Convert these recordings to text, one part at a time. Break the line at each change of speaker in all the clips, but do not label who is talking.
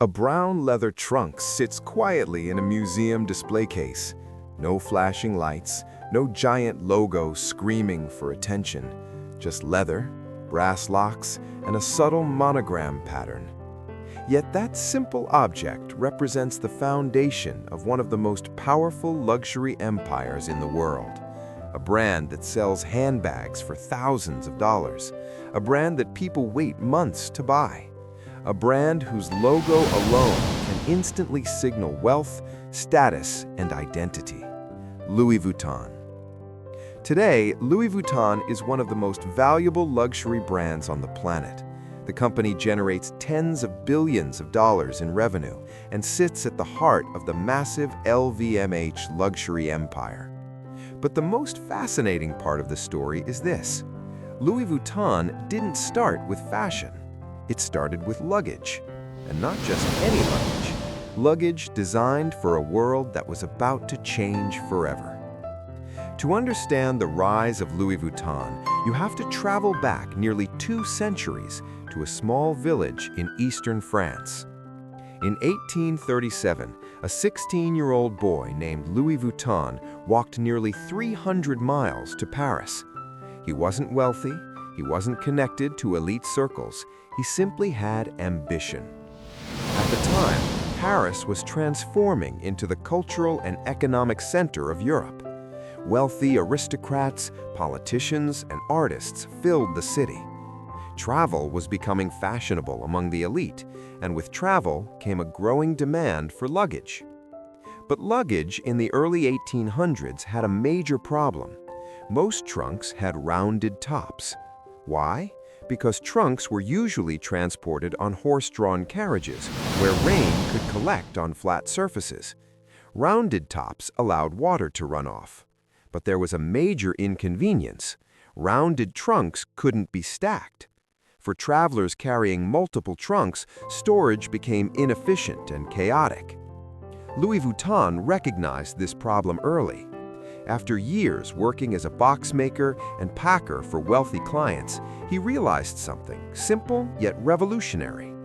A brown leather trunk sits quietly in a museum display case. No flashing lights, no giant logo screaming for attention. Just leather, brass locks, and a subtle monogram pattern. Yet that simple object represents the foundation of one of the most powerful luxury empires in the world. A brand that sells handbags for thousands of dollars. A brand that people wait months to buy. A brand whose logo alone can instantly signal wealth, status, and identity. Louis Vuitton. Today, Louis Vuitton is one of the most valuable luxury brands on the planet. The company generates tens of billions of dollars in revenue and sits at the heart of the massive LVMH luxury empire. But the most fascinating part of the story is this. Louis Vuitton didn't start with fashion. It started with luggage. And not just any luggage. Luggage designed for a world that was about to change forever. To understand the rise of Louis Vuitton, you have to travel back nearly 2 centuries to a small village in eastern France. In 1837, a 16-year-old boy named Louis Vuitton walked nearly 300 miles to Paris. He wasn't wealthy, he wasn't connected to elite circles, he simply had ambition. At the time, Paris was transforming into the cultural and economic center of Europe. Wealthy aristocrats, politicians, and artists filled the city. Travel was becoming fashionable among the elite, and with travel came a growing demand for luggage. But luggage in the early 1800s had a major problem. Most trunks had rounded tops. Why? Because trunks were usually transported on horse-drawn carriages, where rain could collect on flat surfaces. Rounded tops allowed water to run off. But there was a major inconvenience. Rounded trunks couldn't be stacked. For travelers carrying multiple trunks, storage became inefficient and chaotic. Louis Vuitton recognized this problem early. After years working as a box maker and packer for wealthy clients, he realized something simple yet revolutionary.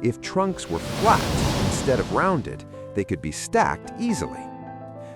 If trunks were flat instead of rounded, they could be stacked easily.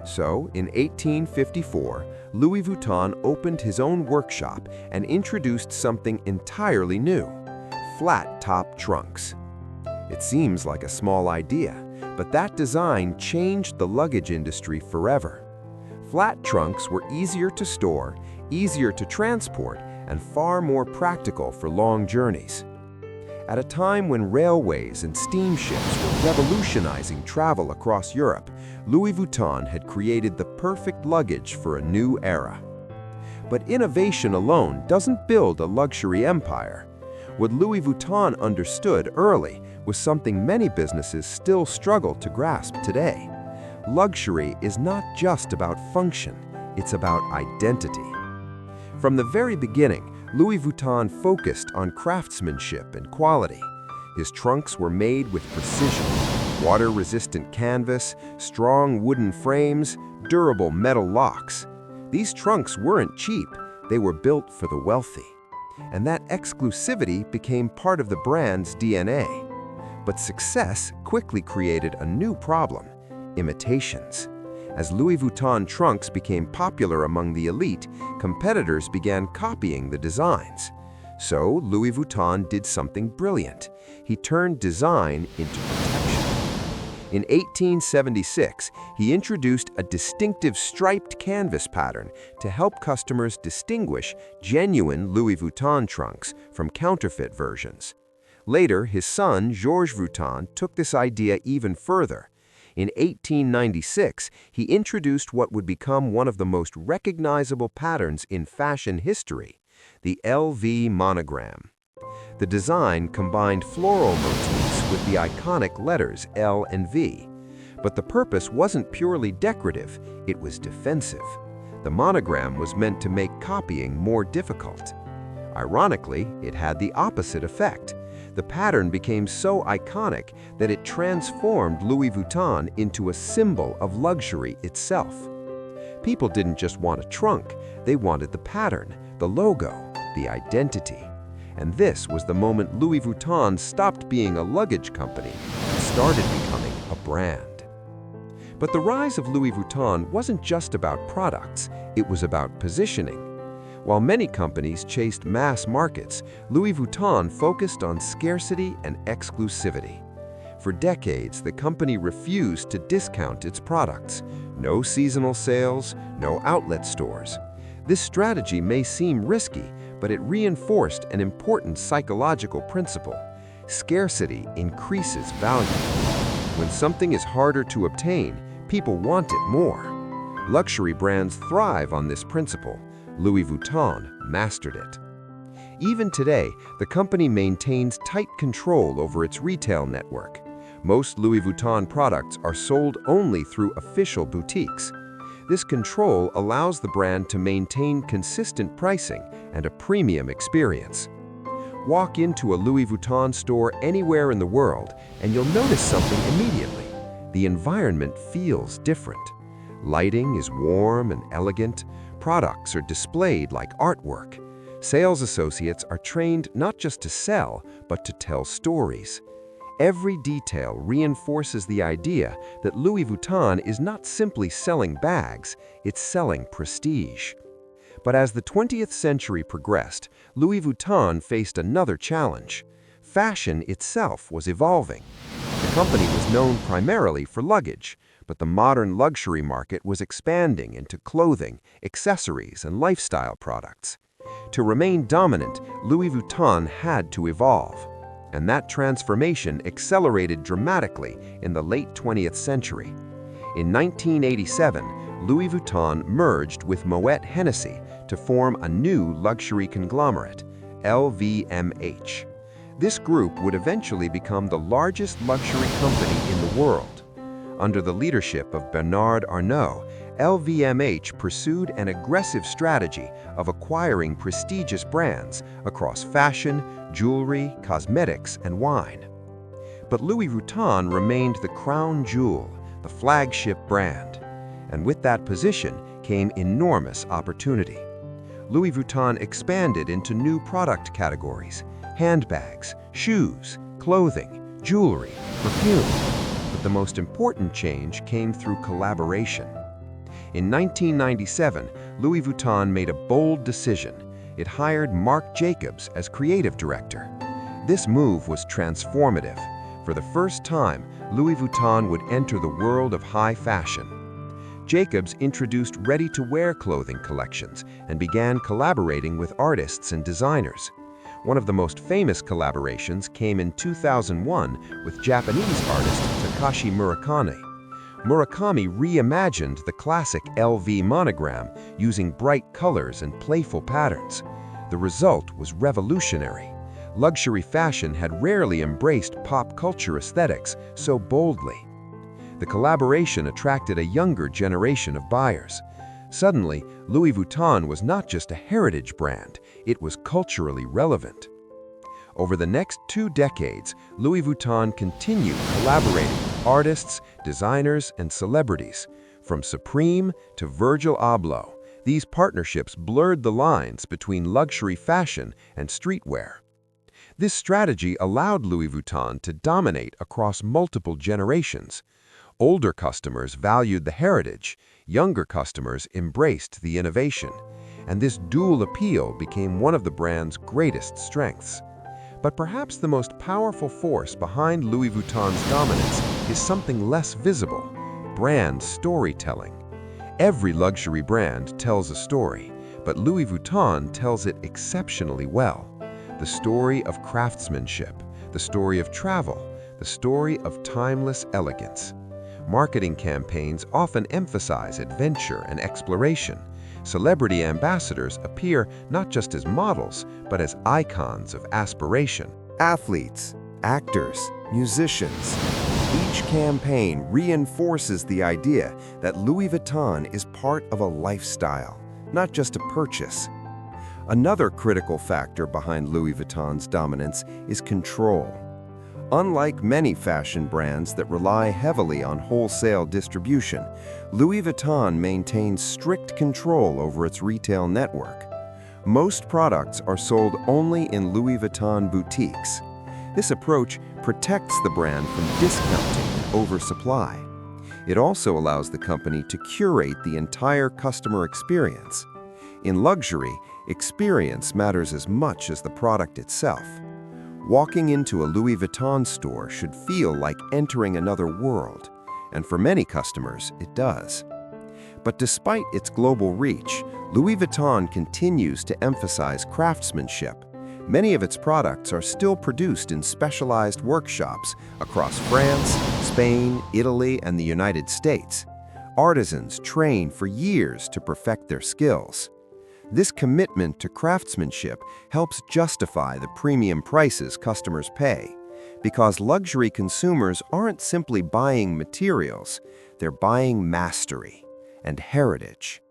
So, in 1854, Louis Vuitton opened his own workshop and introduced something entirely new: flat-top trunks. It seems like a small idea, but that design changed the luggage industry forever. Flat trunks were easier to store, easier to transport, and far more practical for long journeys. At a time when railways and steamships were revolutionizing travel across Europe, Louis Vuitton had created the perfect luggage for a new era. But innovation alone doesn't build a luxury empire. What Louis Vuitton understood early was something many businesses still struggle to grasp today. Luxury is not just about function, it's about identity. From the very beginning, Louis Vuitton focused on craftsmanship and quality. His trunks were made with precision: water-resistant canvas, strong wooden frames, durable metal locks. These trunks weren't cheap, they were built for the wealthy. And that exclusivity became part of the brand's DNA. But success quickly created a new problem: imitations. As Louis Vuitton trunks became popular among the elite, competitors began copying the designs. So Louis Vuitton did something brilliant. He turned design into protection. In 1876, he introduced a distinctive striped canvas pattern to help customers distinguish genuine Louis Vuitton trunks from counterfeit versions. Later, his son, Georges Vuitton, took this idea even further. In 1896, he introduced what would become one of the most recognizable patterns in fashion history: the LV monogram. The design combined floral motifs with the iconic letters L and V. But the purpose wasn't purely decorative, it was defensive. The monogram was meant to make copying more difficult. Ironically, it had the opposite effect. The pattern became so iconic that it transformed Louis Vuitton into a symbol of luxury itself. People didn't just want a trunk, they wanted the pattern, the logo, the identity. And this was the moment Louis Vuitton stopped being a luggage company and
started becoming a brand. But the rise of Louis Vuitton wasn't just about products, it was about positioning. While many companies chased mass markets, Louis Vuitton focused on scarcity and exclusivity. For decades, the company refused to discount its products. No seasonal sales, no outlet stores. This strategy may seem risky, but it reinforced an important psychological principle. Scarcity increases value. When something is harder to obtain, people want it more. Luxury brands thrive on this principle. Louis Vuitton mastered it. Even today, the company maintains tight control over its retail network. Most Louis Vuitton products are sold only through official boutiques. This control allows the brand to maintain consistent pricing and a premium experience. Walk into a Louis Vuitton store anywhere in the world, and you'll notice something immediately. The environment feels different. Lighting is warm and elegant. Products are displayed like artwork. Sales associates are trained not just to sell, but to tell stories. Every detail reinforces the idea that Louis Vuitton is not simply selling bags, it's selling prestige. But as the 20th century progressed, Louis Vuitton faced another challenge. Fashion itself was evolving. The company was known primarily for luggage, but the modern luxury market was expanding into clothing, accessories, and lifestyle products. To remain dominant, Louis Vuitton had to evolve. And that transformation accelerated dramatically in the late 20th century. In 1987, Louis Vuitton merged with Moet Hennessy to form a new luxury conglomerate, LVMH. This group would eventually become the largest luxury company in the world. Under the leadership of Bernard Arnault, LVMH pursued an aggressive strategy of acquiring prestigious brands across fashion, jewelry, cosmetics, and wine. But Louis Vuitton remained the crown jewel, the flagship brand. And with that position came enormous opportunity. Louis Vuitton expanded into new product categories: handbags, shoes, clothing, jewelry, perfume. But the most important change came through collaboration. In 1997, Louis Vuitton made a bold decision. It hired Marc Jacobs as creative director. This move was transformative. For the first time, Louis Vuitton would enter the world of high fashion. Jacobs introduced ready-to-wear clothing collections and began collaborating with artists and designers. One of the most famous collaborations came in 2001 with Japanese artist Takashi Murakami. Murakami reimagined the classic LV monogram using bright colors and playful patterns. The result was revolutionary. Luxury fashion had rarely embraced pop culture aesthetics so boldly. The collaboration attracted a younger generation of buyers. Suddenly, Louis Vuitton was not just a heritage brand, it was culturally relevant. Over the next 2 decades, Louis Vuitton continued collaborating with artists, designers, and celebrities. From Supreme to Virgil Abloh, these partnerships blurred the lines between luxury fashion and streetwear. This strategy allowed Louis Vuitton to dominate across multiple generations. Older customers valued the heritage, younger customers embraced the innovation, and this dual appeal became one of the brand's greatest strengths. But perhaps the most powerful force behind Louis Vuitton's dominance is something less visible: brand storytelling. Every luxury brand tells a story, but Louis Vuitton tells it exceptionally well. The story of craftsmanship, the story of travel, the story of timeless elegance. Marketing campaigns often emphasize adventure and exploration. Celebrity ambassadors appear not just as models, but as icons of aspiration.
Athletes, actors, musicians. Each campaign reinforces the idea that Louis Vuitton is part of a lifestyle, not just a purchase. Another critical factor behind Louis Vuitton's dominance is control. Unlike many fashion brands that rely heavily on wholesale distribution, Louis Vuitton maintains strict control over its retail network. Most products are sold only in Louis Vuitton boutiques. This approach protects the brand from discounting and oversupply. It also allows the company to curate the entire customer experience. In luxury, experience matters as much as the product itself. Walking into a Louis Vuitton store should feel like entering another world, and for many customers, it does. But despite its global reach, Louis Vuitton continues to emphasize craftsmanship. Many of its products are still produced in specialized workshops across France, Spain, Italy, and the United States. Artisans train for years to perfect their skills. This commitment to craftsmanship helps justify the premium prices customers pay, because luxury consumers aren't simply buying materials, they're buying mastery and heritage.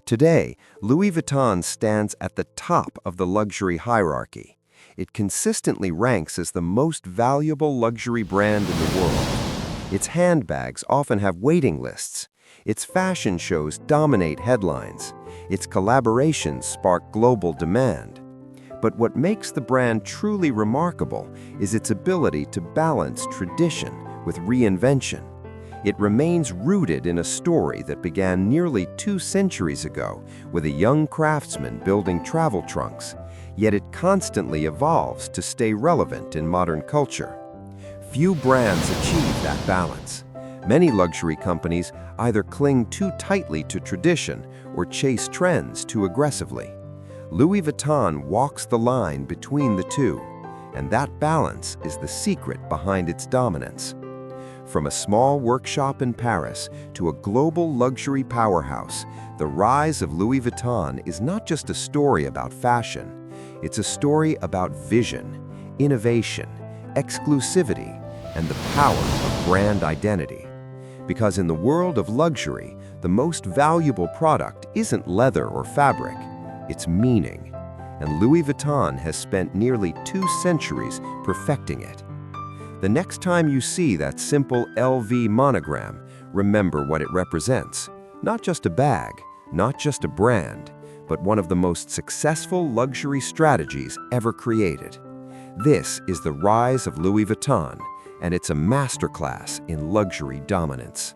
Today, Louis Vuitton stands at the top of the luxury hierarchy. It consistently ranks as the most valuable luxury brand in the world. Its handbags often have waiting lists. Its fashion shows dominate headlines. Its collaborations spark global demand. But what makes the brand truly remarkable is its ability to balance tradition with reinvention. It remains rooted in a story that began nearly 2 centuries ago with a young craftsman building travel trunks, yet it constantly evolves to stay relevant in modern culture. Few brands achieve that balance. Many luxury companies either cling too tightly to tradition or chase trends too aggressively. Louis Vuitton walks the line between the two, and that balance is the secret behind its dominance. From a small workshop in Paris to a global luxury powerhouse, the rise of Louis Vuitton is not just a story about fashion. It's a story about vision, innovation, exclusivity, and the power of brand identity. Because in the world of luxury, the most valuable product isn't leather or fabric, it's meaning. And Louis Vuitton has spent nearly 2 centuries perfecting it. The next time you see that simple LV monogram, remember what it represents. Not just a bag, not just a brand, but one of the most successful luxury strategies ever created. This is the rise of Louis Vuitton, and it's a masterclass in luxury dominance.